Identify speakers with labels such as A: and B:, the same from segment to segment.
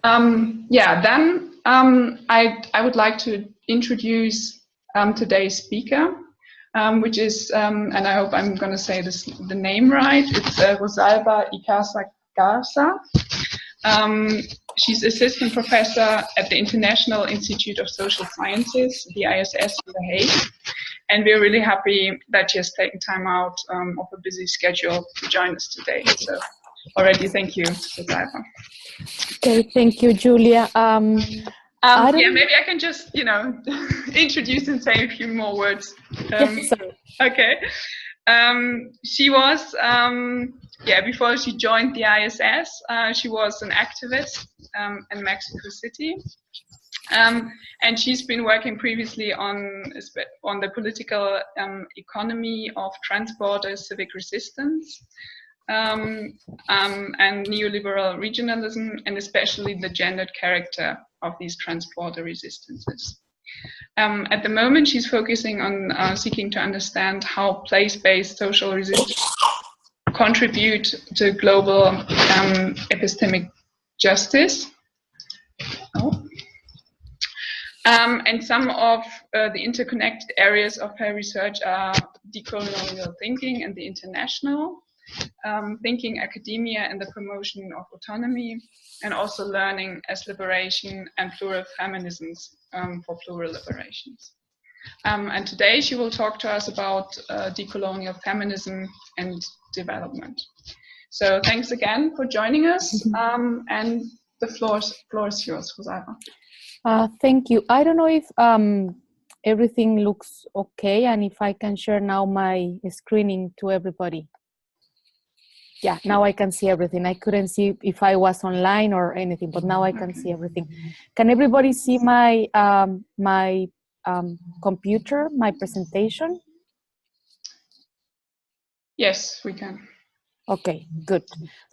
A: Yeah, then I would like to introduce today's speaker, which is, and I hope I'm going to say the name right. It's Rosalba Icaza Graza. She's assistant professor at the International Institute of Social Sciences, the ISS in The Hague. And we're really happy that she has taken time out of a busy schedule to join us today. So already, thank you, Rosalba.
B: Okay, thank you, Julia.
A: Yeah, maybe I can just, introduce and say a few more words.
B: Yes, sorry.
A: Okay. She was, before she joined the ISS, she was an activist in Mexico City. And she's been working previously on the political economy of transporter civic resistance and neoliberal regionalism, and especially the gendered character of these transporter resistances. At the moment, she's focusing on seeking to understand how place-based social resistance contribute to global epistemic justice. And some of the interconnected areas of her research are decolonial thinking and the international, thinking academia and the promotion of autonomy, and also learning as liberation and plural feminisms for plural liberations. And today she will talk to us about decolonial feminism and development. So thanks again for joining us, and the floor is yours, Rosalba.
B: Thank you. I don't know if everything looks okay and if I can share now my screening to everybody. Yeah, now I can see everything. I couldn't see if I was online or anything, but now I can see everything. Can everybody see my computer, my presentation?
A: Yes, we can.
B: Okay, good.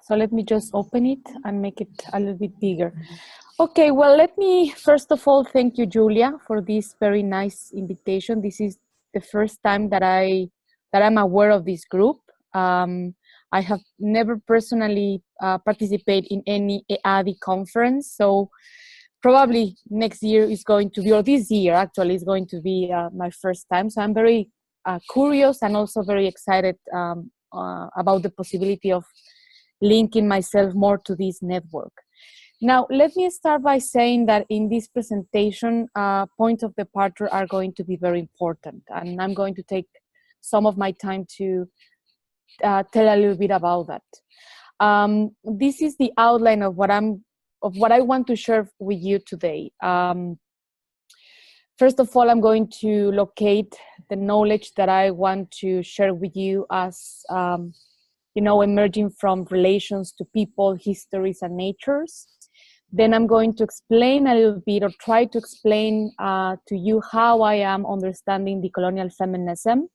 B: So let me just open it and make it a little bit bigger. Okay, well, let me first of all thank you, Julia, for this very nice invitation. This is the first time that I'm aware of this group. I have never personally participated in any EADI conference, so probably next year is going to be, or this year actually is going to be my first time. So I'm very curious and also very excited about the possibility of linking myself more to this network. Now, let me start by saying that in this presentation, points of departure are going to be very important, and I'm going to take some of my time to tell a little bit about that. This is the outline of what I want to share with you today. First of all, I'm going to locate the knowledge that I want to share with you as emerging from relations to people, histories, and natures. Then I'm going to explain a little bit, or try to explain to you how I am understanding decolonial feminism.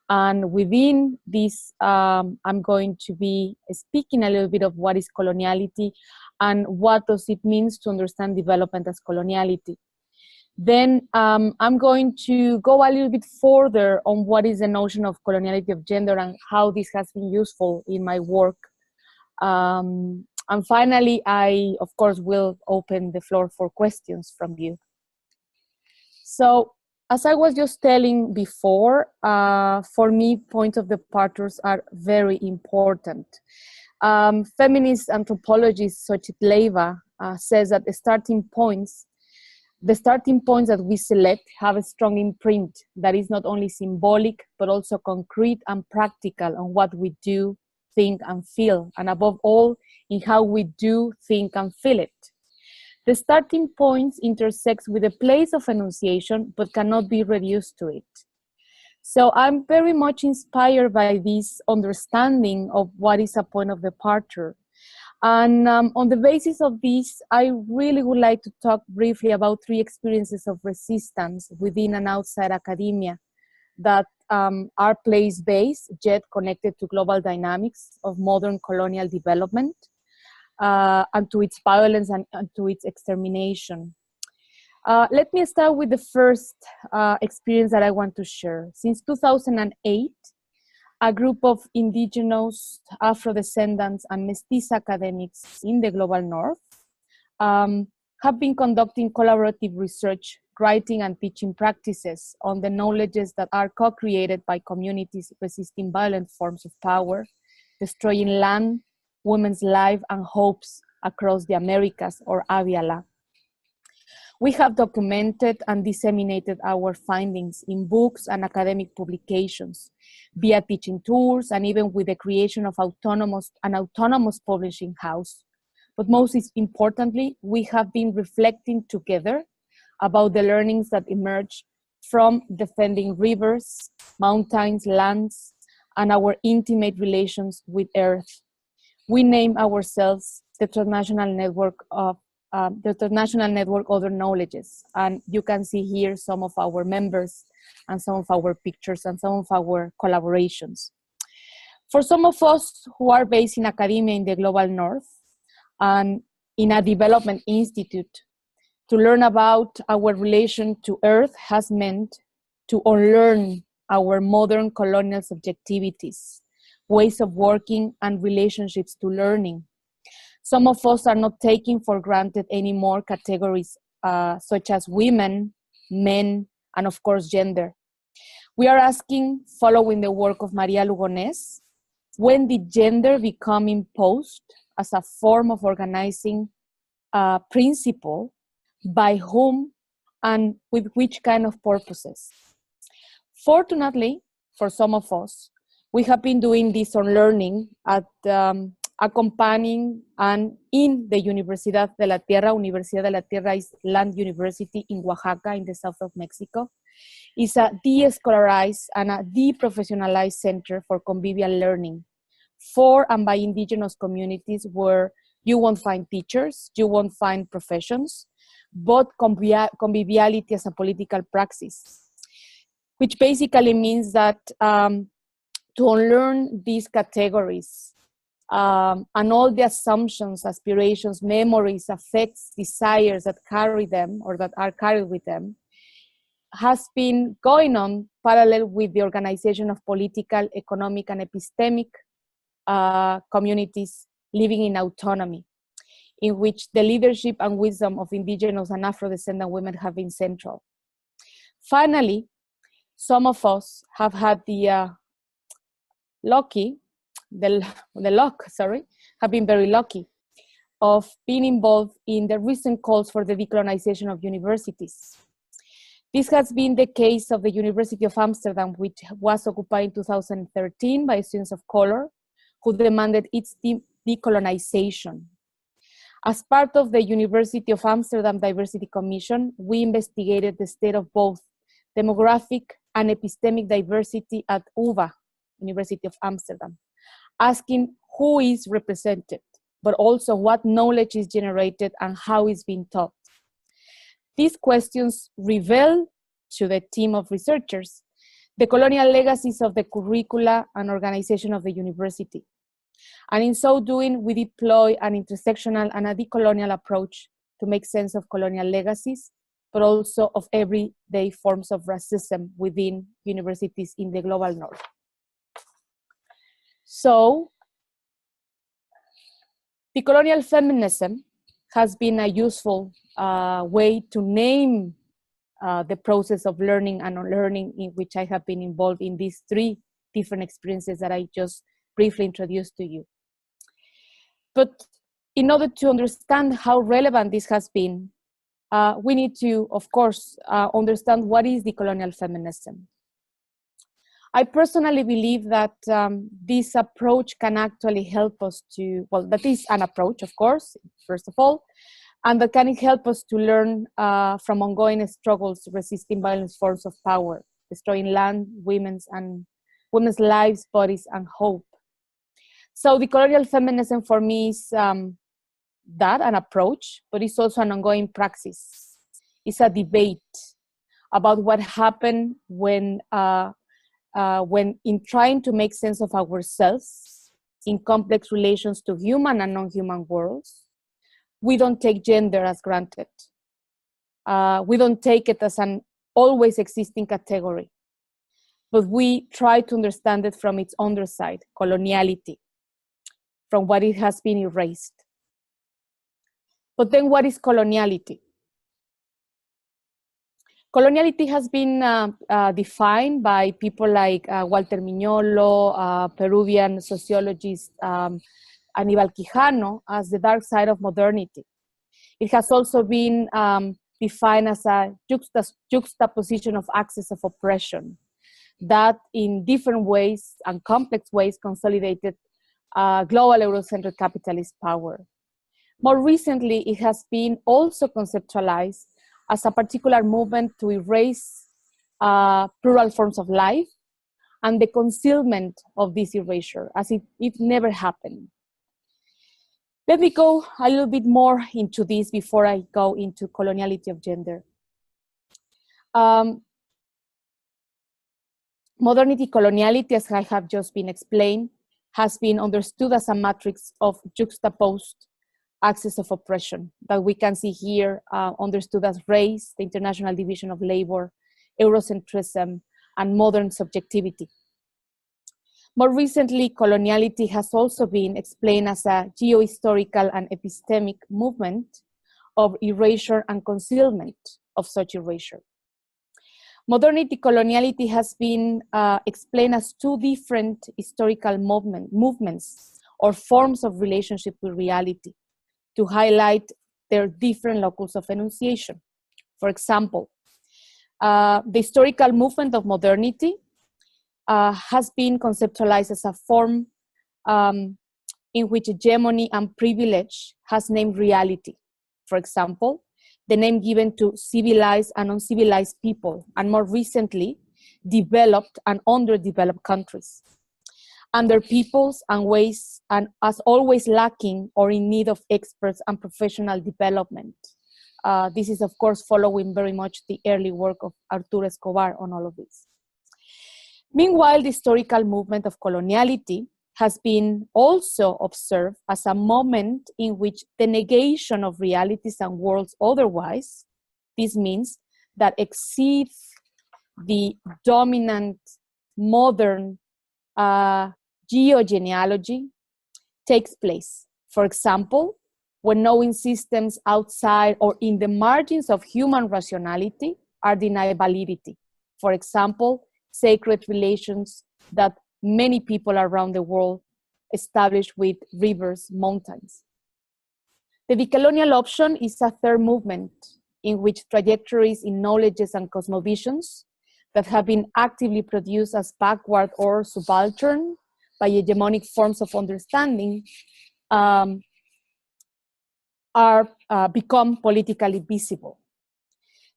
B: And within this, I'm going to be speaking a little bit of what is coloniality and what does it mean to understand development as coloniality. Then I'm going to go a little bit further on what is the notion of coloniality of gender and how this has been useful in my work. And finally, I, of course, will open the floor for questions from you. So, as I was just telling before, for me, points of departures are very important. Feminist anthropologist Xochitl says that the starting points that we select have a strong imprint that is not only symbolic, but also concrete and practical on what we do, think, and feel, and above all, in how we do, think, and feel it. The starting points intersect with the place of enunciation, but cannot be reduced to it. So I'm very much inspired by this understanding of what is a point of departure. And on the basis of this, I really would like to talk briefly about 3 experiences of resistance within and outside academia that are place-based, yet connected to global dynamics of modern colonial development and to its violence and to its extermination. Let me start with the first experience that I want to share. Since 2008, a group of indigenous, Afro-descendants, and Mestiza academics in the global north have been conducting collaborative research, writing and teaching practices on the knowledges that are co-created by communities resisting violent forms of power, destroying land, women's life and hopes across the Americas, or AVIALA. We have documented and disseminated our findings in books and academic publications, via teaching tours, and even with the creation of an autonomous publishing house. But most importantly, we have been reflecting together about the learnings that emerge from defending rivers, mountains, lands, and our intimate relations with Earth. We name ourselves the Transnational Network Other Knowledges, and you can see here some of our members and some of our pictures and some of our collaborations. For some of us who are based in academia in the global north and in a development institute, to learn about our relation to Earth has meant to unlearn our modern colonial subjectivities, ways of working and relationships to learning. Some of us are not taking for granted anymore categories such as women, men, and of course gender. We are asking, following the work of Maria Lugones, when did gender become imposed as a form of organizing principle, by whom and with which kind of purposes? Fortunately, for some of us, we have been doing this unlearning at accompanying and in the Universidad de la Tierra. Universidad de la Tierra is land university in Oaxaca in the south of Mexico. It's a de-scholarized and a de-professionalized center for convivial learning for and by indigenous communities, where you won't find teachers, you won't find professions, but conviviality as a political praxis, which basically means that to unlearn these categories and all the assumptions, aspirations, memories, affects, desires that carry them or that are carried with them, has been going on parallel with the organization of political, economic, and epistemic communities living in autonomy, in which the leadership and wisdom of indigenous and Afro-descendant women have been central. Finally, some of us have had the have been very lucky of being involved in the recent calls for the decolonization of universities. This has been the case of the University of Amsterdam, which was occupied in 2013 by students of color who demanded its decolonization. As part of the University of Amsterdam Diversity Commission, we investigated the state of both demographic and epistemic diversity at UvA, University of Amsterdam, asking who is represented, but also what knowledge is generated and how it's being taught. These questions reveal to the team of researchers the colonial legacies of the curricula and organization of the university. And in so doing, we deploy an intersectional and a decolonial approach to make sense of colonial legacies, but also of everyday forms of racism within universities in the global north. So, decolonial feminism has been a useful way to name the process of learning and unlearning, in which I have been involved in these three different experiences that I just briefly introduced to you. But in order to understand how relevant this has been, we need to, of course, understand what is decolonial feminism. I personally believe that this approach can actually help us to, well, that is an approach, of course, first of all, and that can help us to learn from ongoing struggles resisting violent forms of power, destroying land, women's lives, bodies, and hope. So decolonial feminism for me is that, an approach, but it's also an ongoing praxis. It's a debate about what happened when in trying to make sense of ourselves in complex relations to human and non-human worlds, we don't take gender as granted. We don't take it as an always existing category, but we try to understand it from its underside, coloniality, from what it has been erased. But then what is coloniality? Coloniality has been defined by people like Walter Mignolo, Peruvian sociologist Aníbal Quijano, as the dark side of modernity. It has also been defined as a juxtaposition of axes of oppression that in different ways and complex ways consolidated global Eurocentric capitalist power. More recently, it has been also conceptualized as a particular movement to erase plural forms of life and the concealment of this erasure, as it never happened. Let me go a little bit more into this before I go into coloniality of gender. Modernity coloniality, as I have just been explained, has been understood as a matrix of juxtaposed axis of oppression that we can see here, understood as race, the international division of labor, Eurocentrism, and modern subjectivity. More recently, coloniality has also been explained as a geohistorical and epistemic movement of erasure and concealment of such erasure. Modernity coloniality has been explained as two different historical movements or forms of relationship with reality to highlight their different locus of enunciation. For example, the historical movement of modernity has been conceptualized as a form in which hegemony and privilege has named reality. For example, the name given to civilized and uncivilized people, and more recently, developed and underdeveloped countries, and their peoples and ways, and as always lacking or in need of experts and professional development. This is, of course, following very much the early work of Arturo Escobar on all of this. Meanwhile, the historical movement of coloniality has been also observed as a moment in which the negation of realities and worlds otherwise, this means that exceeds the dominant modern geogenealogy, takes place. For example, when knowing systems outside or in the margins of human rationality are denied validity. For example, sacred relations that many people around the world establish with rivers, mountains. The decolonial option is a third movement in which trajectories in knowledges and cosmovisions that have been actively produced as backward or subaltern by hegemonic forms of understanding become politically visible.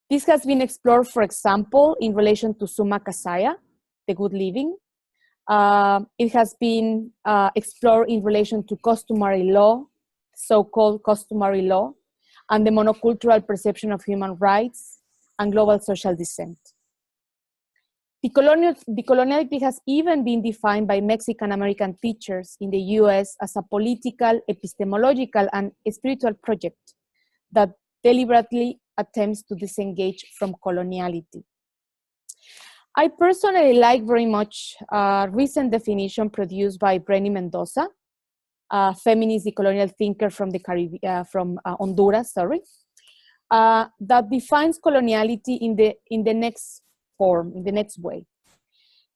B: This has been explored, for example, in relation to Summa Kasaya, the good living. It has been explored in relation to customary law, so-called customary law, and the monocultural perception of human rights and global social dissent. Decoloniality has even been defined by Mexican-American teachers in the US as a political, epistemological, and spiritual project that deliberately attempts to disengage from coloniality. I personally like very much a recent definition produced by Brenny Mendoza, a feminist decolonial thinker from the Honduras, that defines coloniality in the next form, in the next way.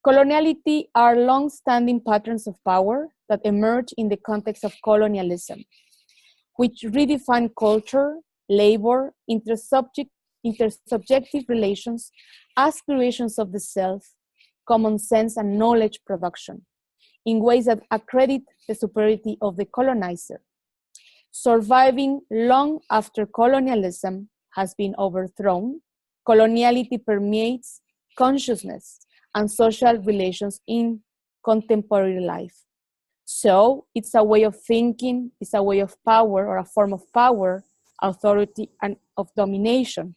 B: Coloniality are long-standing patterns of power that emerge in the context of colonialism, which redefine culture, labor, intersubjective relations, aspirations of the self, common sense, and knowledge production in ways that accredit the superiority of the colonizer. Surviving long after colonialism has been overthrown, coloniality permeates consciousness and social relations in contemporary life. So it's a way of thinking, it's a way of power or a form of power, authority, and of domination.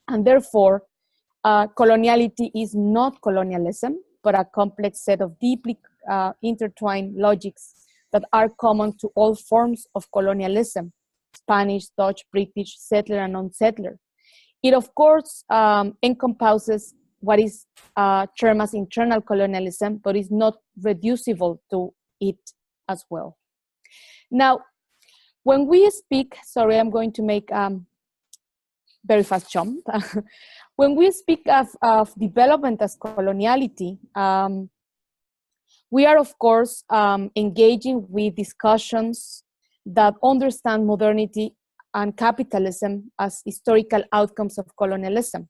B: And therefore, coloniality is not colonialism, but a complex set of deeply intertwined logics that are common to all forms of colonialism, Spanish, Dutch, British, settler, and non-settler. It, of course, encompasses what is termed as internal colonialism, but is not reducible to it as well. Now, When we speak, sorry, I'm going to make very fast jump. When we speak of development as coloniality, we are, of course, engaging with discussions that understand modernity and capitalism as historical outcomes of colonialism.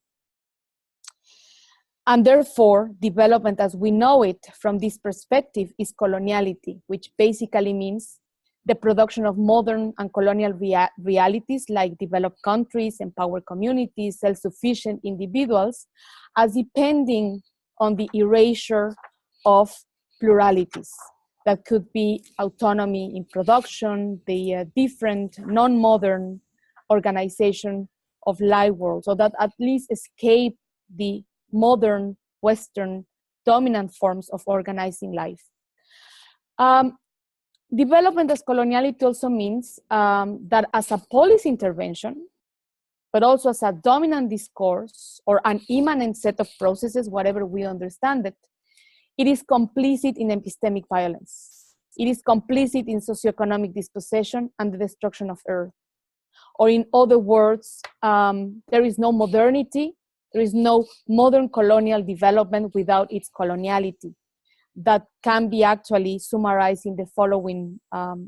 B: And therefore, development as we know it from this perspective is coloniality, which basically means the production of modern and colonial realities like developed countries, empowered communities, self-sufficient individuals, as depending on the erasure of pluralities. That could be autonomy in production, the different non-modern organization of life world, so that at least escape the modern Western dominant forms of organizing life. Development as coloniality also means that as a policy intervention, but also as a dominant discourse or an immanent set of processes, whatever we understand it, it is complicit in epistemic violence. It is complicit in socioeconomic dispossession and the destruction of earth. Or in other words, there is no modernity, there is no modern colonial development without its coloniality. That can be actually summarized in the following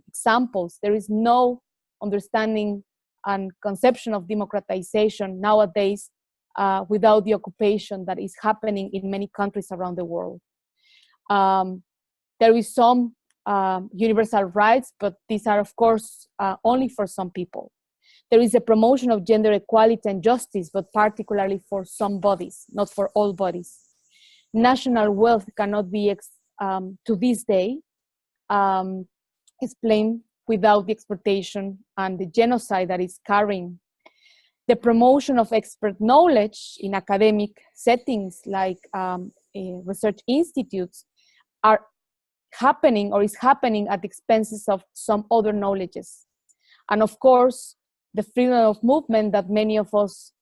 B: examples. There is no understanding and conception of democratization nowadays without the occupation that is happening in many countries around the world. There is some universal rights, but these are, of course, only for some people. There is a promotion of gender equality and justice, but particularly for some bodies, not for all bodies. National wealth cannot be, to this day, explained without the exploitation and the genocide that is carrying. The promotion of expert knowledge in academic settings like research institutes are happening or is happening at the expenses of some other knowledges. And of course, the freedom of movement that many of us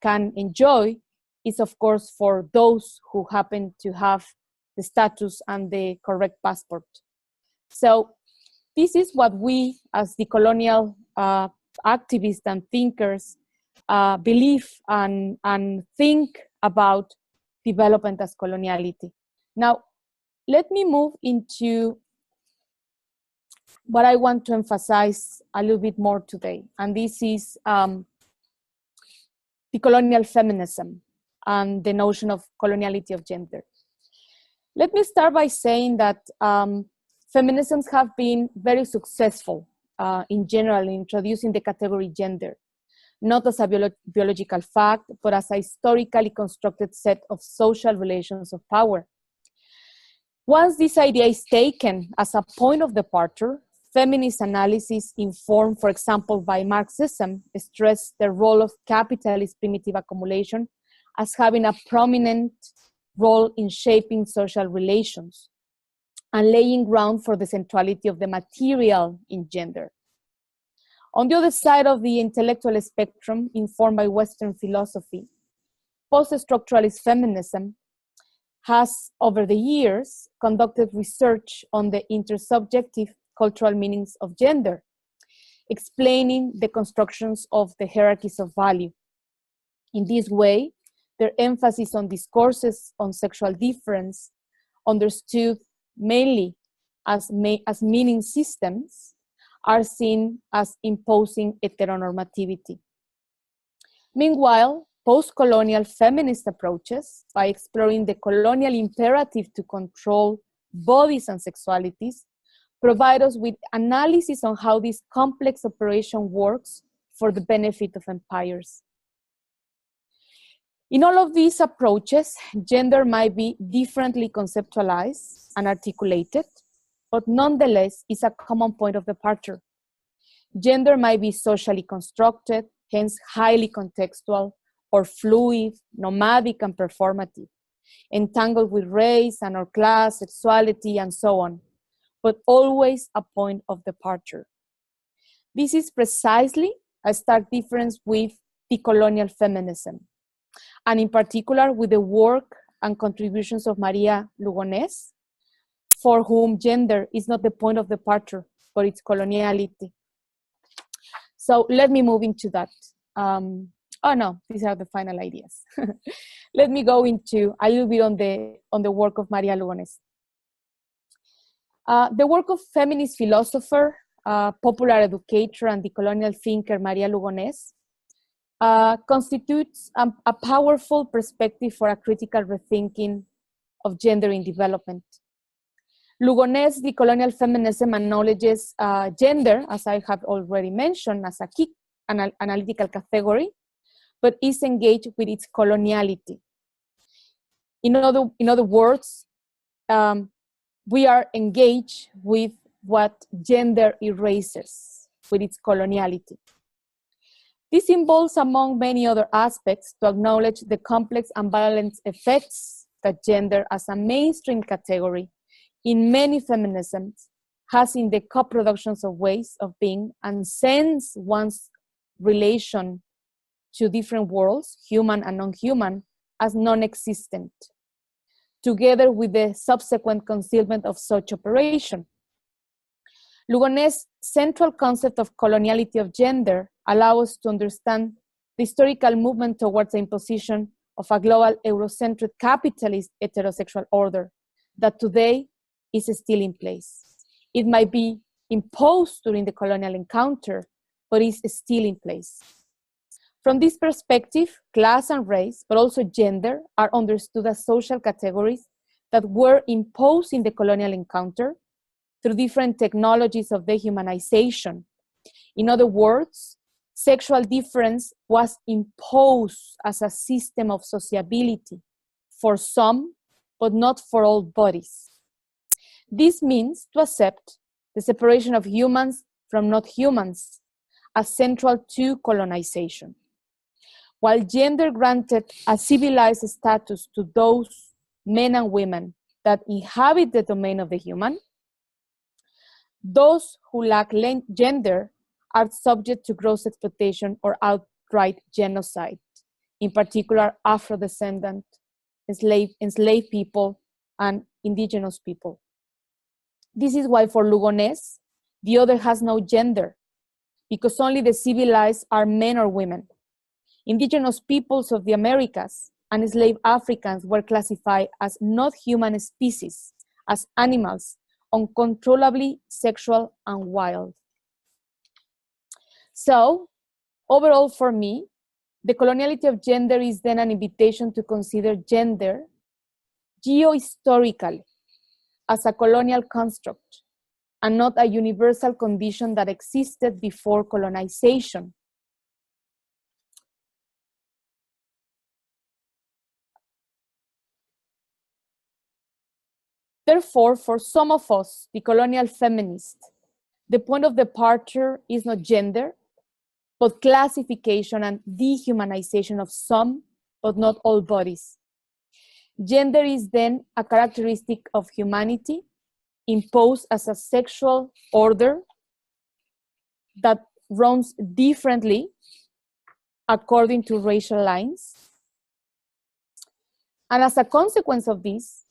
B: can enjoy is, of course, for those who happen to have the status and the correct passport. So this is what we as decolonial activists and thinkers believe and think about development as coloniality. Now, let me move into what I want to emphasize a little bit more today, and this is decolonial feminism and the notion of coloniality of gender. Let me start by saying that feminisms have been very successful in general in introducing the category gender, not as a biological fact, but as a historically constructed set of social relations of power. Once this idea is taken as a point of departure, feminist analysis informed, for example, by Marxism, stressed the role of capitalist primitive accumulation as having a prominent role in shaping social relations and laying ground for the centrality of the material in gender. On the other side of the intellectual spectrum, informed by Western philosophy, post-structuralist feminism has, over the years, conducted research on the intersubjective cultural meanings of gender, explaining the constructions of the hierarchies of value. In this way, their emphasis on discourses on sexual difference, understood mainly as meaning systems, are seen as imposing heteronormativity. Meanwhile, post-colonial feminist approaches, by exploring the colonial imperative to control bodies and sexualities, provide us with analysis on how this complex operation works for the benefit of empires. In all of these approaches, gender might be differently conceptualized and articulated, but nonetheless is a common point of departure. Gender might be socially constructed, hence highly contextual, or fluid, nomadic, and performative, entangled with race and or class, sexuality, and so on, but always a point of departure. This is precisely a stark difference with decolonial feminism, and in particular with the work and contributions of Maria Lugones, for whom gender is not the point of departure, but its coloniality. So let me move into that. Oh no, these are the final ideas. Let me go into a little bit on the work of Maria Lugones. The work of feminist philosopher, popular educator, and decolonial thinker Maria Lugones constitutes a powerful perspective for a critical rethinking of gender in development. Lugones' decolonial feminism acknowledges gender, as I have already mentioned, as a key analytical category, but is engaged with its coloniality. In other words, we are engaged with what gender erases, with its coloniality. This involves, among many other aspects, to acknowledge the complex and violent effects that gender as a mainstream category in many feminisms has in the co-productions of ways of being, and sense one's relation to different worlds, human and non-human, as non-existent, together with the subsequent concealment of such operation. Lugones' central concept of coloniality of gender allows us to understand the historical movement towards the imposition of a global Eurocentric capitalist heterosexual order that today is still in place. It might be imposed during the colonial encounter, but is still in place. From this perspective, class and race, but also gender, are understood as social categories that were imposed in the colonial encounter through different technologies of dehumanization. In other words, sexual difference was imposed as a system of sociability for some, but not for all bodies. This means to accept the separation of humans from not humans as central to colonization. While gender granted a civilized status to those men and women that inhabit the domain of the human, those who lack gender are subject to gross exploitation or outright genocide, in particular Afro-descendant, enslaved people, and indigenous people. This is why for Lugones, the other has no gender, because only the civilized are men or women. Indigenous peoples of the Americas and enslaved Africans were classified as not human species, as animals, uncontrollably sexual and wild. So, overall for me, the coloniality of gender is then an invitation to consider gender geohistorically as a colonial construct and not a universal condition that existed before colonization. Therefore, for some of us, the colonial feminists, the point of departure is not gender, but classification and dehumanization of some, but not all bodies. Gender is then a characteristic of humanity imposed as a sexual order that runs differently according to racial lines. And as a consequence of this,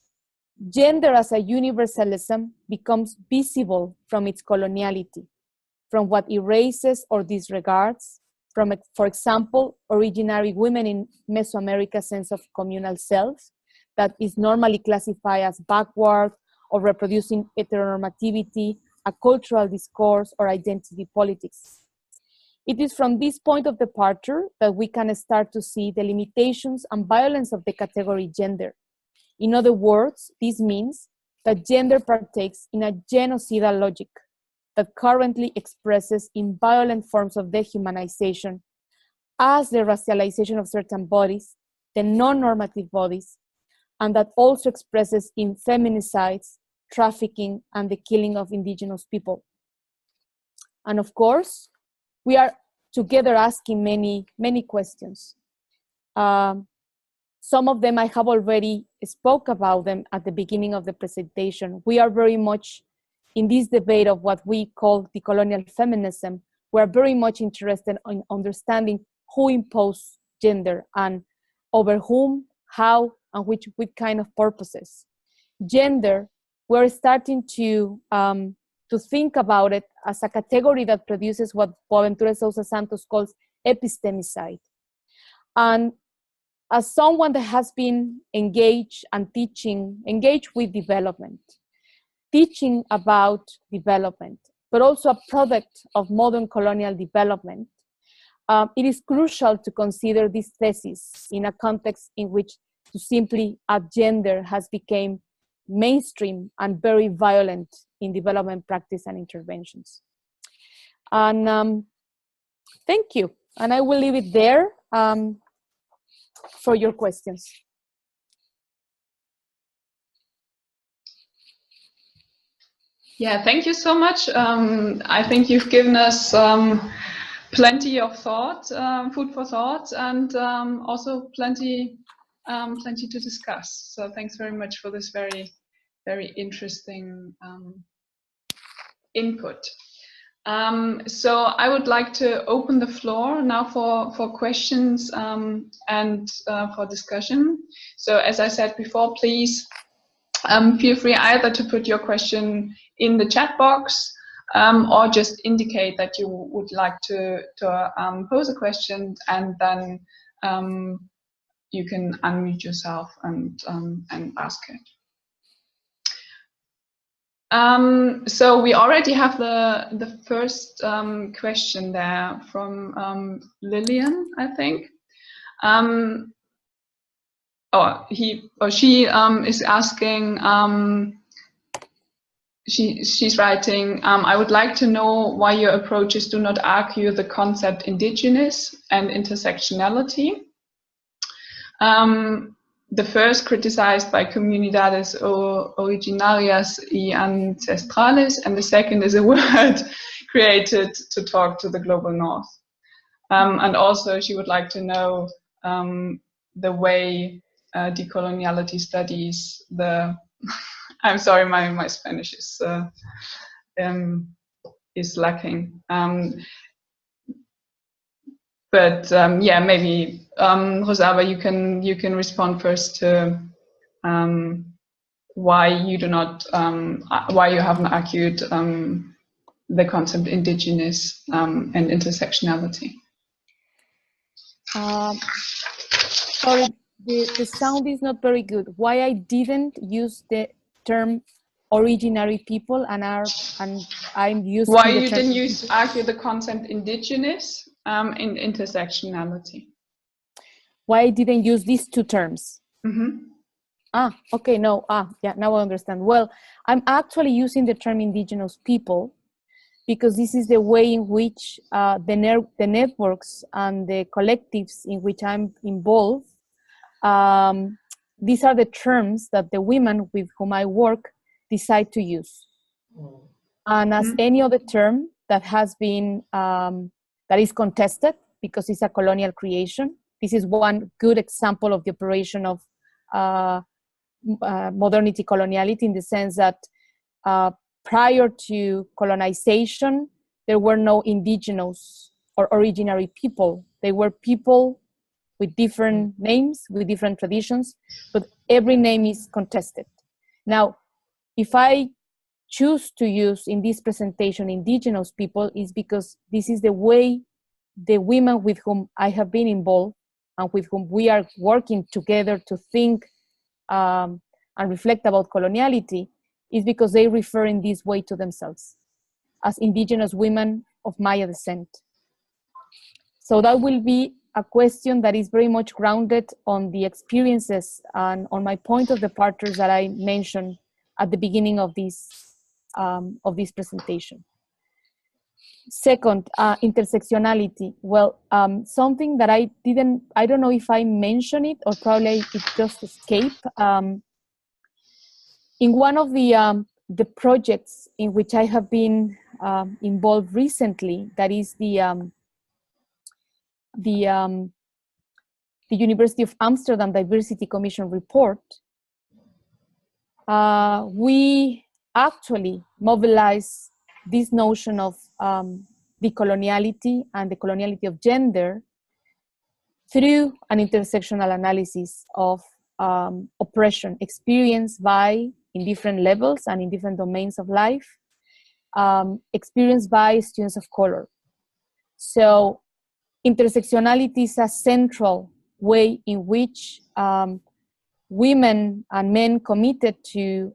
B: gender as a universalism becomes visible from its coloniality, from what erases or disregards, from, for example, originary women in Mesoamerica's sense of communal self that is normally classified as backward or reproducing heteronormativity, a cultural discourse, or identity politics. It is from this point of departure that we can start to see the limitations and violence of the category gender. In other words, this means that gender partakes in a genocidal logic that currently expresses in violent forms of dehumanization as the racialization of certain bodies, the non-normative bodies, and that also expresses in feminicides, trafficking, and the killing of indigenous people. And of course, we are together asking many, many questions. Some of them I have already spoke about them at the beginning of the presentation. We are very much in this debate of what we call decolonial feminism. We are very much interested in understanding who imposed gender and over whom, how, and with kind of purposes. Gender, we're starting to to think about it as a category that produces what Boaventura Sousa Santos calls epistemicide. And as someone that has been engaged with development, teaching about development, but also a product of modern colonial development, it is crucial to consider this thesis in a context in which to simply add gender has become mainstream and very violent in development practice and interventions. And thank you. And I will leave it there for your questions.
A: Yeah, thank you so much. I think you've given us plenty of thought, food for thought, and also plenty to discuss. So thanks very much for this very, very interesting input. So I would like to open the floor now for questions and for discussion. So as I said before, please feel free either to put your question in the chat box or just indicate that you would like to pose a question, and then you can unmute yourself and ask it. So we already have the first question there from Lillian, I think. He or she is asking. She's writing, I would like to know why your approaches do not argue the concept indigenous and intersectionality. The first criticized by comunidades originarias y ancestrales, and the second is a word created to talk to the global north. And also she would like to know the way decoloniality studies the I'm sorry, my Spanish is lacking. But yeah, maybe Rosalba, you can respond first to why you do not, why you haven't argued the concept indigenous and intersectionality.
B: Sorry, the sound is not very good. Why I didn't use the term originary people and I'm using
A: why
B: the
A: you
B: term
A: didn't argue the concept indigenous in intersectionality?
B: Why I didn't use these two terms?
A: Mm-hmm.
B: Okay, no, yeah, now I understand. Well, I'm actually using the term indigenous people because this is the way in which the networks and the collectives in which I'm involved, these are the terms that the women with whom I work decide to use. And as any other term that has been, that is contested because it's a colonial creation, this is one good example of the operation of modernity coloniality, in the sense that prior to colonization, there were no indigenous or originary people. They were people with different names, with different traditions, but every name is contested. Now, if I choose to use in this presentation indigenous people, is because this is the way the women with whom I have been involved and with whom we are working together to think and reflect about coloniality, is because they refer in this way to themselves as indigenous women of Maya descent. So that will be a question that is very much grounded on the experiences and on my point of departure that I mentioned at the beginning of this presentation. Second, intersectionality. Well, something that I don't know if I mentioned it or probably it just escaped. In one of the projects in which I have been involved recently, that is the University of Amsterdam Diversity Commission report, we actually mobilize this notion of decoloniality and the coloniality of gender through an intersectional analysis of oppression experienced by, in different levels and in different domains of life, experienced by students of color. So intersectionality is a central way in which women and men committed to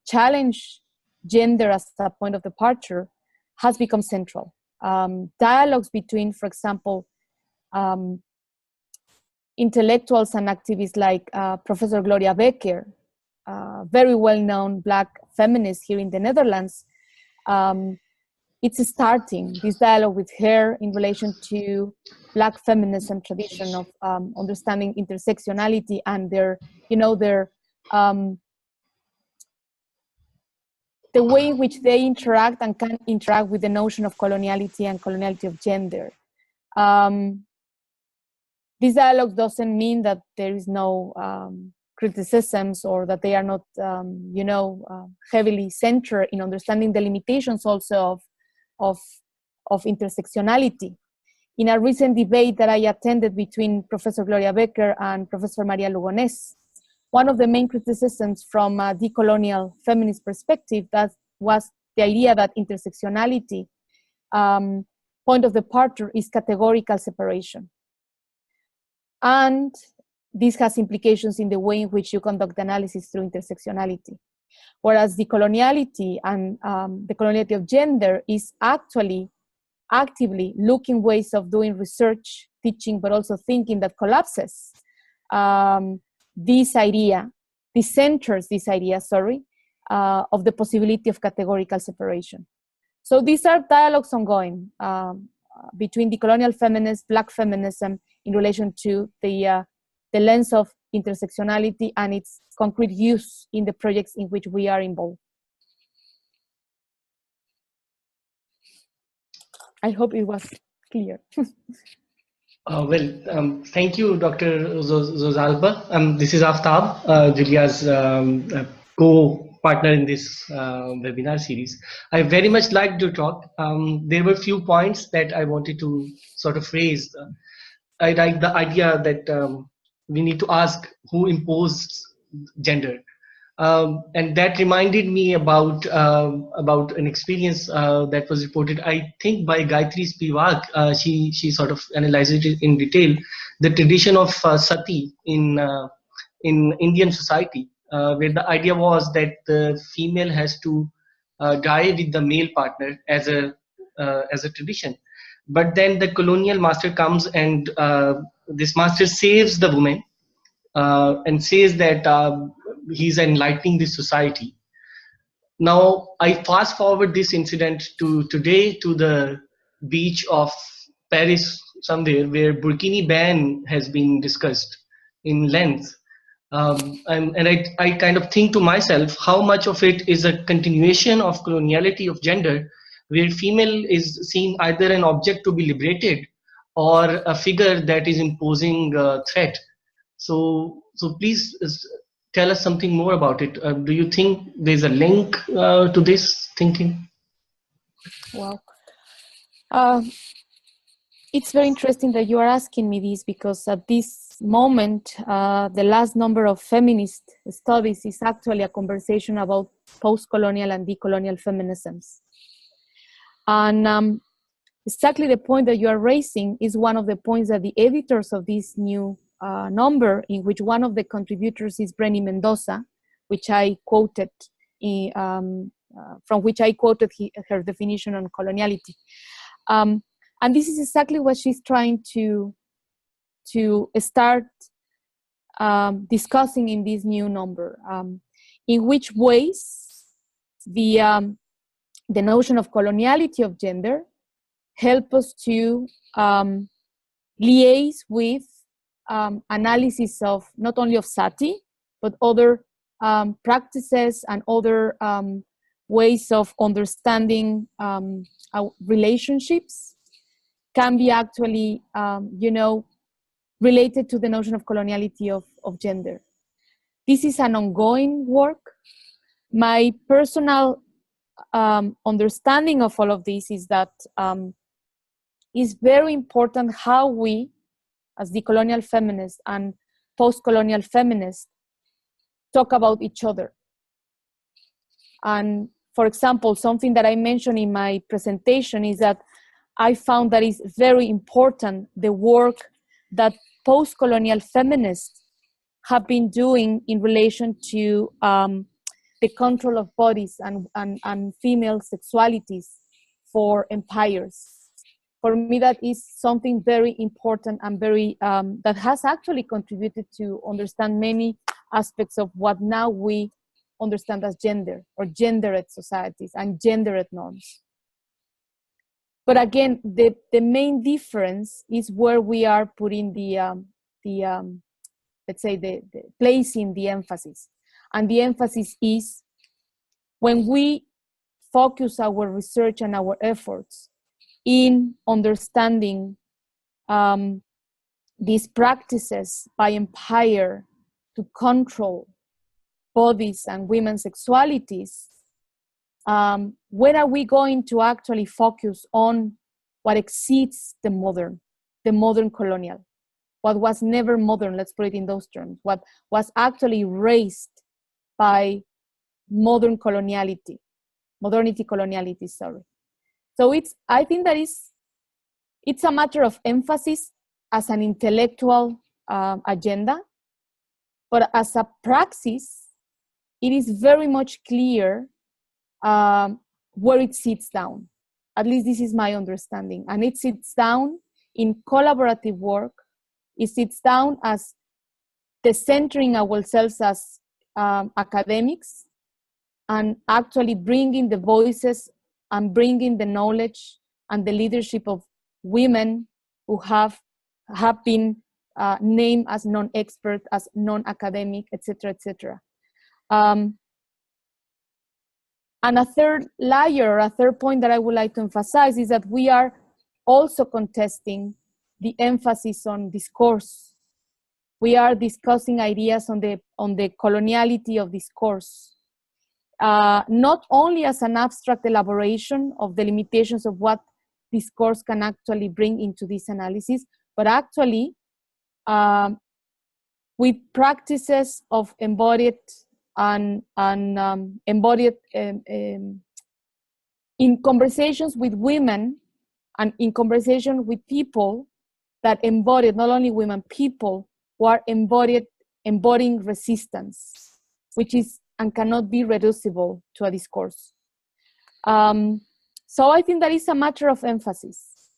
B: challenge gender as a point of departure has become central. Dialogues between, for example, intellectuals and activists like Professor Gloria Becker, very well-known Black feminist here in the Netherlands, it's starting this dialogue with her in relation to Black feminism tradition of understanding intersectionality and their, the way in which they interact and can interact with the notion of coloniality and coloniality of gender. This dialogue doesn't mean that there is no criticisms or that they are not, heavily centered in understanding the limitations also of intersectionality. In a recent debate that I attended between Professor Gloria Becker and Professor Maria Lugones, one of the main criticisms from a decolonial feminist perspective that was the idea that intersectionality point of departure is categorical separation. And this has implications in the way in which you conduct analysis through intersectionality. Whereas decoloniality and the coloniality of gender is actually actively looking ways of doing research, teaching, but also thinking that collapses this centers this idea, of the possibility of categorical separation. So these are dialogues ongoing between decolonial feminists, Black feminism, in relation to the lens of intersectionality and its concrete use in the projects in which we are involved. I hope it was clear.
C: Thank you, Dr. Rosalba. This is Aftab, Julia's co-partner in this webinar series. I very much liked your talk. There were a few points that I wanted to sort of raise. I like the idea that we need to ask who imposed gender. And that reminded me about an experience that was reported, I think, by Gayatri Spivak. She sort of analyzed it in detail. The tradition of sati in Indian society, where the idea was that the female has to die with the male partner as a tradition. But then the colonial master comes and this master saves the woman and says that he's enlightening the society. Now, I fast forward this incident to today, to the beach of Paris somewhere, where burkini ban has been discussed in length. And I kind of think to myself, how much of it is a continuation of coloniality of gender, where female is seen either an object to be liberated or a figure that is imposing threat. So please tell us something more about it. Do you think there's a link to this thinking?
B: Wow. It's very interesting that you are asking me this, because at this moment, the last number of feminist studies is actually a conversation about post-colonial and decolonial feminisms. And exactly the point that you are raising is one of the points that the editors of this new number, in which one of the contributors is Brenny Mendoza, which I quoted, from which I quoted her definition on coloniality. And this is exactly what she's trying to start discussing in this new number. In which ways the notion of coloniality of gender help us to liaise with analysis of not only of sati, but other practices and other ways of understanding our relationships can be actually, related to the notion of coloniality of gender. This is an ongoing work. My personal understanding of all of this is that it's very important how we, as decolonial feminists and post-colonial feminists, talk about each other. And for example, something that I mentioned in my presentation is that I found that it's very important, the work that post-colonial feminists have been doing in relation to the control of bodies and female sexualities for empires. For me, that is something very important and very, that has actually contributed to understand many aspects of what now we understand as gender or gendered societies and gendered norms. But again, the main difference is where we are putting let's say, the placing the emphasis. And the emphasis is when we focus our research and our efforts in understanding these practices by empire to control bodies and women's sexualities, when are we going to actually focus on what exceeds the modern colonial, what was never modern, let's put it in those terms, what was actually raised by modernity coloniality, sorry. So I think that it's a matter of emphasis as an intellectual agenda, but as a praxis, it is very much clear where it sits down. At least this is my understanding. And it sits down in collaborative work. It sits down as the centering ourselves as academics and actually bringing the voices and bringing the knowledge and the leadership of women who have been named as non-expert, as non-academic, etc., etc. And a third layer, a third point that I would like to emphasize is that we are also contesting the emphasis on discourse. We are discussing ideas on the coloniality of discourse, not only as an abstract elaboration of the limitations of what discourse can actually bring into this analysis, but actually with practices of embodied and embodied in conversations with women and in conversation with people that embodied, not only women, people who are embodying resistance, which is and cannot be reducible to a discourse. So I think that is a matter of emphasis,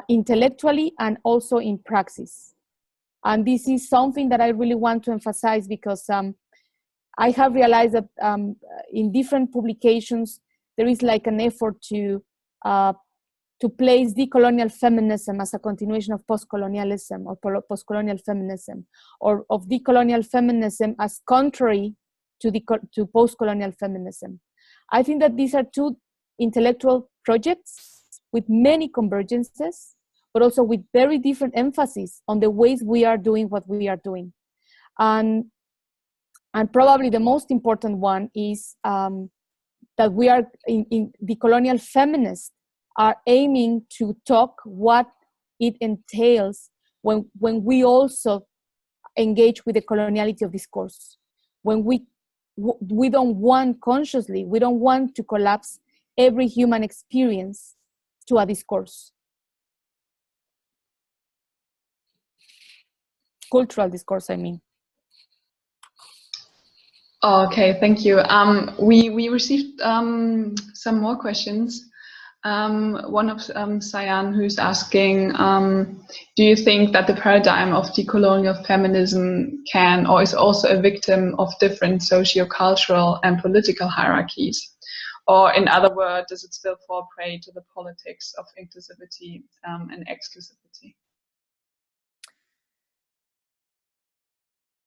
B: intellectually and also in praxis. And this is something that I really want to emphasize because I have realized that in different publications, there is like an effort to place decolonial feminism as a continuation of postcolonialism or postcolonial feminism, or of decolonial feminism as contrary to postcolonial feminism. I think that these are two intellectual projects with many convergences, but also with very different emphasis on the ways we are doing what we are doing. And probably the most important one is that we are in decolonial feminists are aiming to talk what it entails when we also engage with the coloniality of discourse. When we don't want consciously, we don't want to collapse every human experience to a discourse. Cultural discourse, I mean.
A: Okay, thank you. We received some more questions. One of Cyan, who's asking, do you think that the paradigm of decolonial feminism can or is also a victim of different socio-cultural and political hierarchies? Or in other words, does it still fall prey to the politics of inclusivity and exclusivity?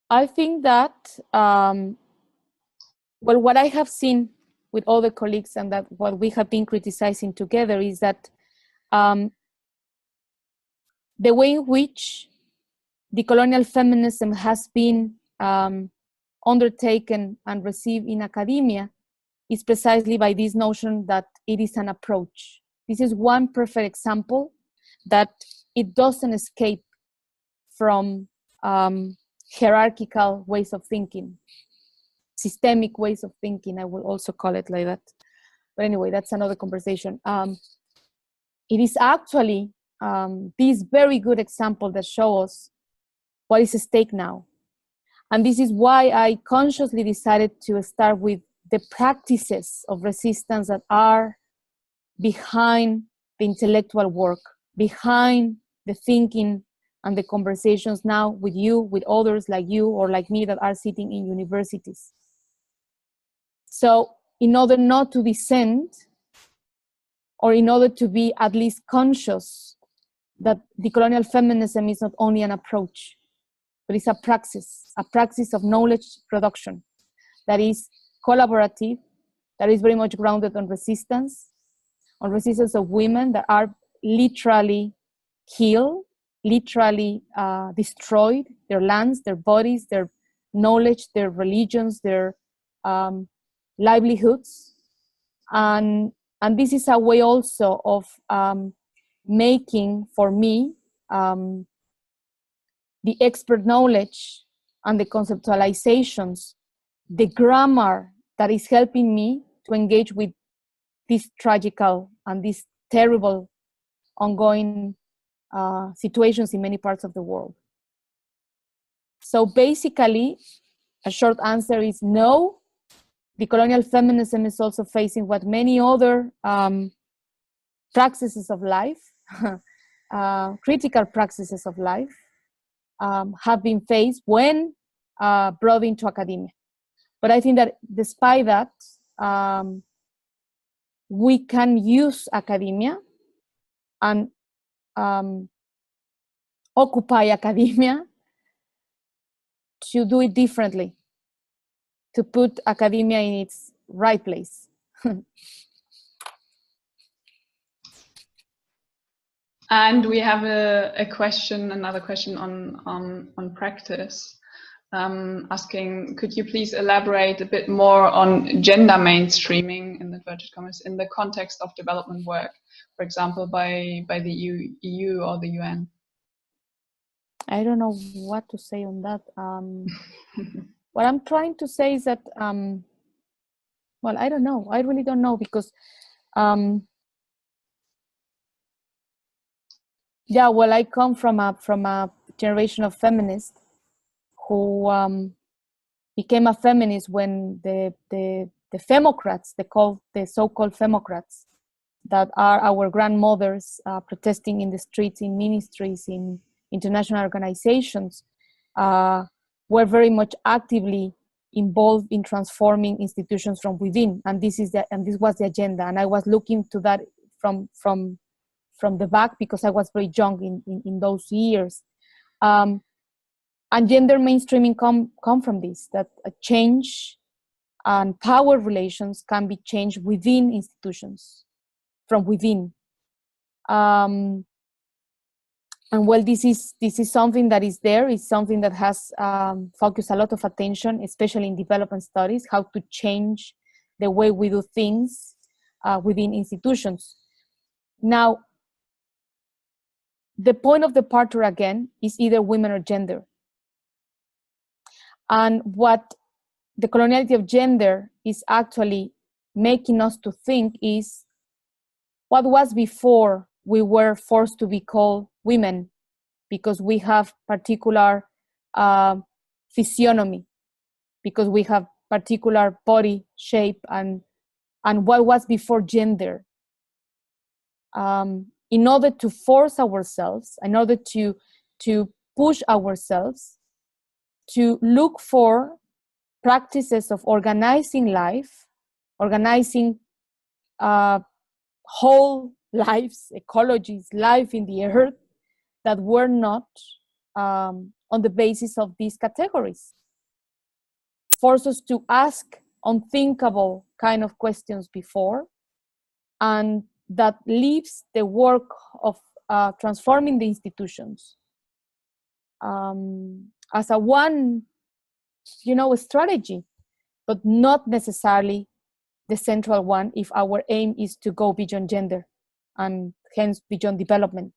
B: I think that, well, what I have seen with other colleagues and that what we have been criticizing together is that the way in which decolonial feminism has been undertaken and received in academia is precisely by this notion that it is an approach. This is one perfect example that it doesn't escape from hierarchical ways of thinking. systemic ways of thinking. I will also call it like that. But anyway, that's another conversation. It is actually this very good example that shows us what is at stake now. And this is why I consciously decided to start with the practices of resistance that are behind the intellectual work, behind the thinking and the conversations now with you, with others like you or like me that are sitting in universities. So in order not to descend, or in order to be at least conscious that decolonial feminism is not only an approach, but it's a praxis of knowledge production that is collaborative, that is very much grounded on resistance of women that are literally killed, literally destroyed, their lands, their bodies, their knowledge, their religions, their livelihoods. And this is a way also of making, for me, the expert knowledge and the conceptualizations, the grammar that is helping me to engage with these tragical and these terrible ongoing situations in many parts of the world. So basically, a short answer is no. Decolonial feminism is also facing what many other practices of life, critical practices of life, have been faced when brought into academia. But I think that despite that, we can use academia and occupy academia to do it differently, to put academia in its right place.
A: And we have another question on practice, asking, could you please elaborate a bit more on gender mainstreaming, in inverted commas, in the context of development work, for example, by the EU or the UN?
B: I don't know what to say on that. What I'm trying to say is that, well, I don't know. I really don't know, because yeah, well, I come from a generation of feminists who became a feminist when the femocrats, the so-called femocrats, that are our grandmothers protesting in the streets, in ministries, in international organizations, were very much actively involved in transforming institutions from within, and this was the agenda. And I was looking to that from the back, because I was very young in those years. And gender mainstreaming come from this, that a change and power relations can be changed within institutions, from within. And well, this is something that is there. It's something that has focused a lot of attention, especially in development studies, how to change the way we do things within institutions. Now, the point of departure, again, is either women or gender. And what the coloniality of gender is actually making us to think is what was before we were forced to be called women, because we have particular physiognomy, because we have particular body shape, and what was before gender. In order to force ourselves, in order to push ourselves to look for practices of organizing life, organizing whole lives, ecologies, life in the earth, that were not on the basis of these categories. Force us to ask unthinkable kind of questions before, and that leaves the work of transforming the institutions as a one, strategy, but not necessarily the central one if our aim is to go beyond gender and hence beyond development.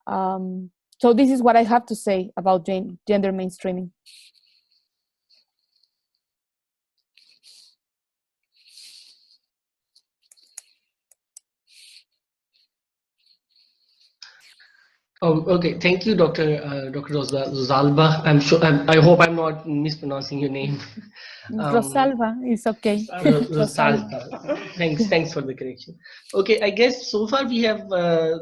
B: So this is what I have to say about gender mainstreaming.
C: Okay, thank you, Dr. Rosalba. I'm sure. I hope I'm not mispronouncing your name.
B: Rosalba is okay.
C: Rosalba. Thanks for the correction. Okay, I guess so far we have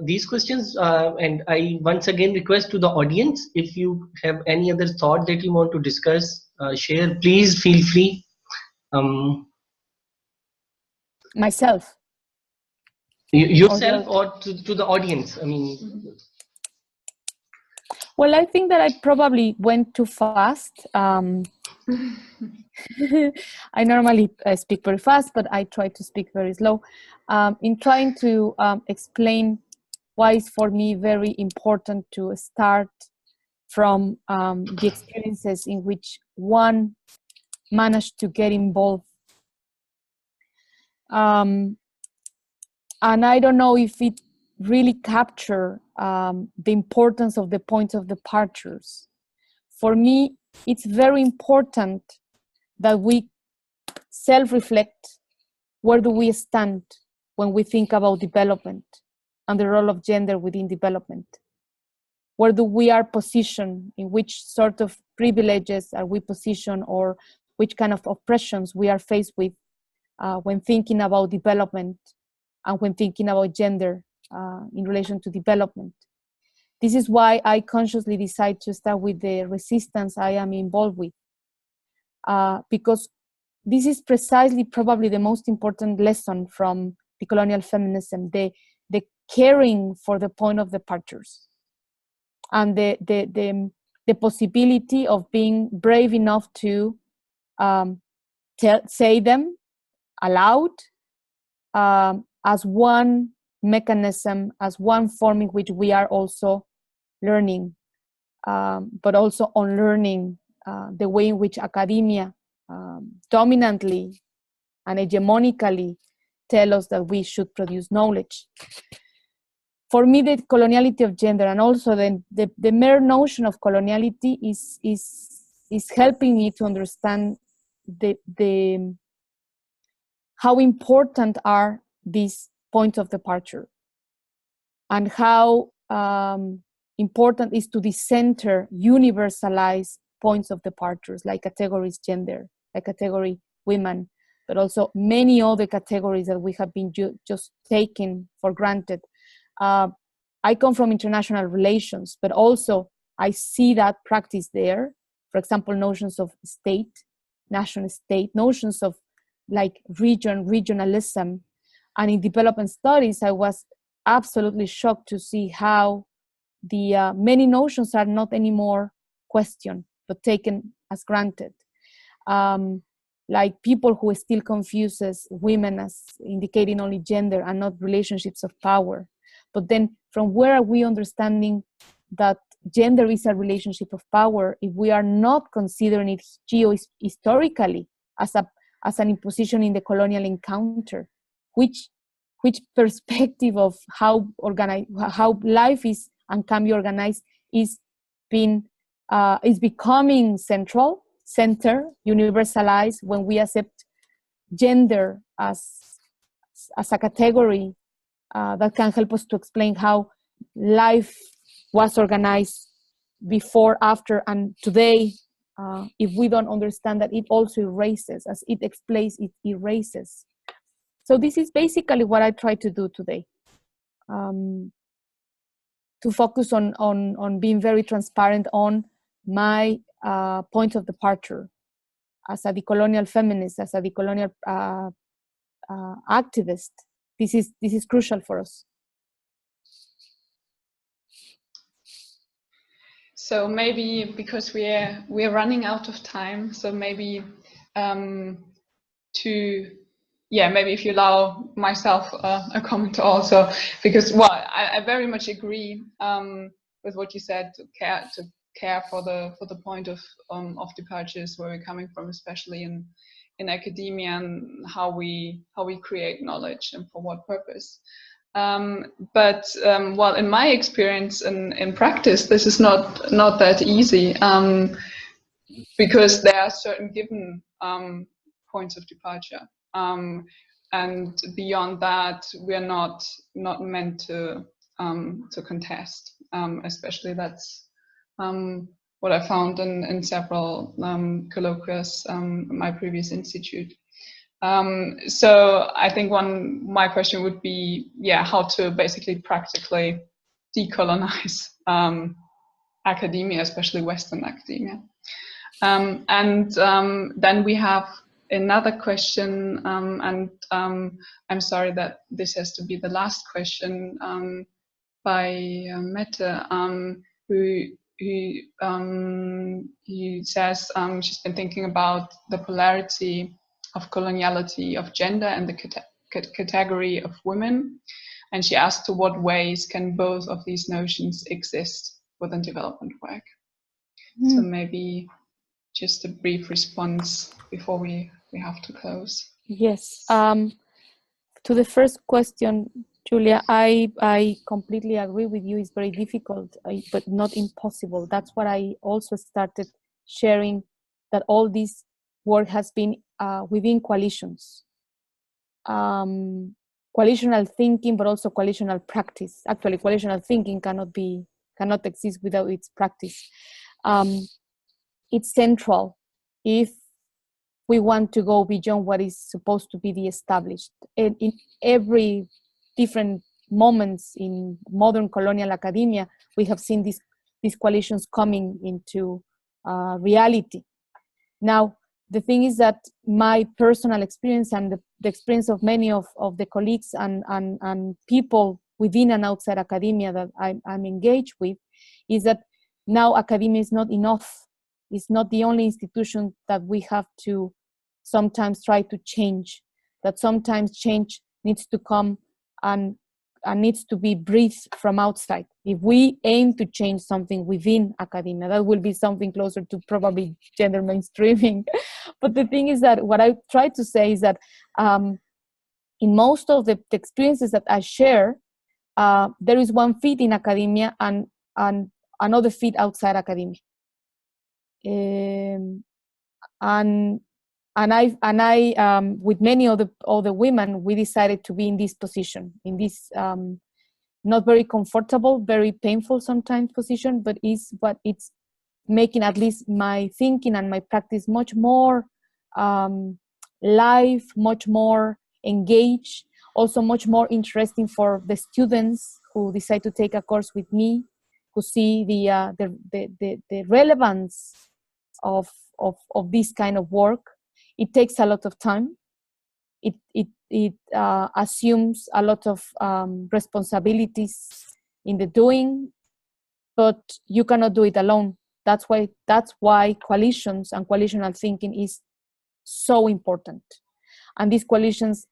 C: these questions, and I once again request to the audience, if you have any other thought that you want to discuss, share, please feel free.
B: Myself.
C: Yourself or to the audience. I mean.
B: Well, I think that I probably went too fast. I normally speak very fast, but I try to speak very slow in trying to explain why it's for me very important to start from the experiences in which one managed to get involved. And I don't know if it really capture the importance of the points of departures. For me, it's very important that we self-reflect. Where do we stand when we think about development and the role of gender within development? Where do we are positioned? In which sort of privileges are we positioned, or which kind of oppressions we are faced with when thinking about development and when thinking about gender in relation to development. This is why I consciously decide to start with the resistance I am involved with, because this is precisely probably the most important lesson from decolonial feminism, the caring for the point of departures and the possibility of being brave enough to say them aloud as one mechanism, as one form in which we are also learning, but also unlearning the way in which academia dominantly and hegemonically tell us that we should produce knowledge. For me, the coloniality of gender and also the mere notion of coloniality is helping me to understand how important are these points of departure, and how important is to decenter, universalize points of departures, like categories gender, like category women, but also many other categories that we have been just taken for granted. I come from international relations, but also I see that practice there. For example, notions of state, national state, notions of like regionalism. And in development studies, I was absolutely shocked to see how the many notions are not anymore questioned, but taken as granted. Like people who still confuses women as indicating only gender and not relationships of power. But then from where are we understanding that gender is a relationship of power if we are not considering it geo-historically as an imposition in the colonial encounter? Which perspective of how life is and can be organized is becoming center, universalized when we accept gender as a category that can help us to explain how life was organized before, after, and today. If we don't understand that it also erases, as it explains, it erases. So this is basically what I try to do today, to focus on being very transparent on my point of departure as a decolonial feminist, as a decolonial activist. This is crucial for us.
A: So maybe because we're running out of time, so maybe maybe if you allow myself a comment also, because I very much agree with what you said, to care for the point of departures, where we're coming from, especially in academia, and how we create knowledge and for what purpose. But in my experience in practice, this is not that easy, because there are certain given points of departure, and beyond that, we're not meant to contest. especially that's what I found in several colloquias at my previous institute. So I think my question would be, how to basically practically decolonize academia, especially Western academia. Then we have another question, and I'm sorry that this has to be the last question, by Mette, who says she's been thinking about the polarity of coloniality of gender and the category of women, and she asked to what ways can both of these notions exist within development work. So maybe just a brief response before we have to close.
B: Yes. To the first question, Julia, I completely agree with you. It's very difficult, but not impossible. That's what I also started sharing, that all this work has been within coalitions. Coalitional thinking, but also coalitional practice. Actually, coalitional thinking cannot exist without its practice. It's central if we want to go beyond what is supposed to be the established. And in every different moments in modern colonial academia, we have seen these coalitions coming into reality. Now, the thing is that my personal experience and the experience of many of the colleagues and people within and outside academia that I'm engaged with is that now academia is not enough. It's not the only institution that we have to sometimes try to change, that sometimes change needs to come and needs to be breathed from outside. If we aim to change something within academia, that will be something closer to probably gender mainstreaming. But the thing is that what I try to say is that in most of the experiences that I share, there is one feed in academia and another feed outside academia. And I with many of the women, we decided to be in this position, in this not very comfortable, very painful sometimes position, but is what it's making at least my thinking and my practice much more live, much more engaged, also much more interesting for the students who decide to take a course with me, who see the relevance of this kind of work. It takes a lot of time. It assumes a lot of responsibilities in the doing, but you cannot do it alone. That's why coalitions and coalitional thinking is so important. And these coalitions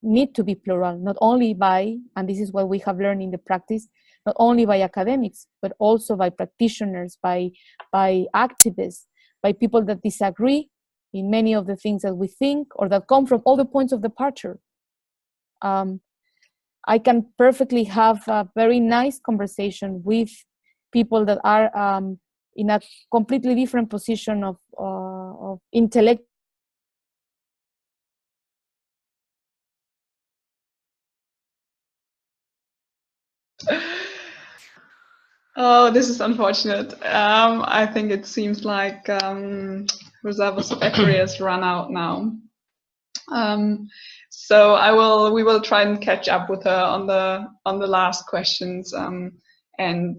B: need to be plural, not only by, and this is what we have learned in the practice, not only by academics, but also by practitioners, by activists, by people that disagree in many of the things that we think or that come from all the points of departure. I can perfectly have a very nice conversation with people that are in a completely different position of intellect.
A: Oh, this is unfortunate. I think it seems like Rosalba's battery has run out now. So we will try and catch up with her on the last questions and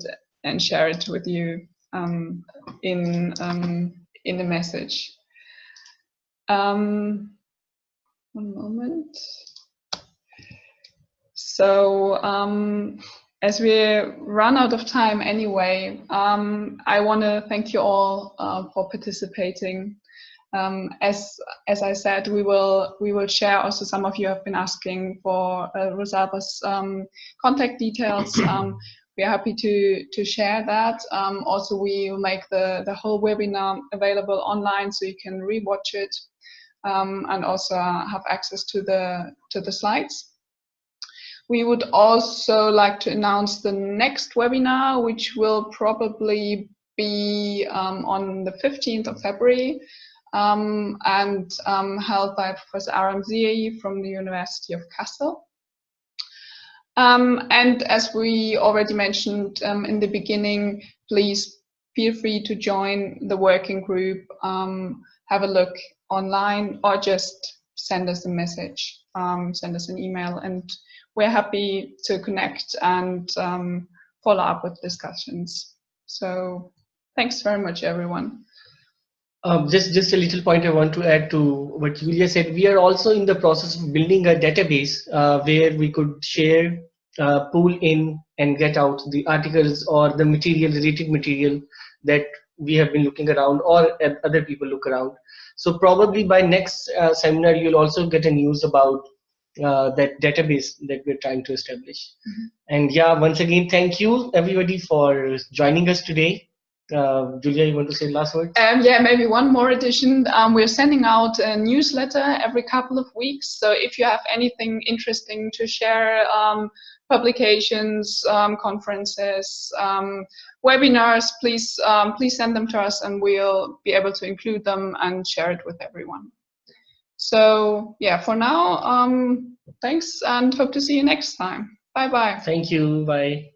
A: share it with you in the message. One moment. So as we run out of time anyway, I want to thank you all for participating. As I said, we will share. Also, some of you have been asking for Rosalba's contact details. We are happy to share that. Also, we will make the whole webinar available online, so you can rewatch it and also have access to the slides. We would also like to announce the next webinar, which will probably be on the 15th of February and held by Professor Aram Ziei from the University of Kassel. And as we already mentioned in the beginning, please feel free to join the working group, have a look online, or just send us a message, send us an email, and we're happy to connect and follow up with discussions. So thanks very much, everyone.
C: Just a little point I want to add to what Julia said. We are also in the process of building a database where we could share, pull in and get out the articles or the material, related material that we have been looking around or other people look around. So probably by next seminar, you'll also get a news about that database that we're trying to establish. Mm-hmm. And yeah, once again, thank you everybody for joining us today. Julia, you want to say last word?
A: Yeah, maybe one more addition. We're sending out a newsletter every couple of weeks. So if you have anything interesting to share, publications, conferences, webinars, please send them to us, and we'll be able to include them and share it with everyone. So yeah, for now, thanks, and hope to see you next time. Bye bye.
C: Thank you. Bye.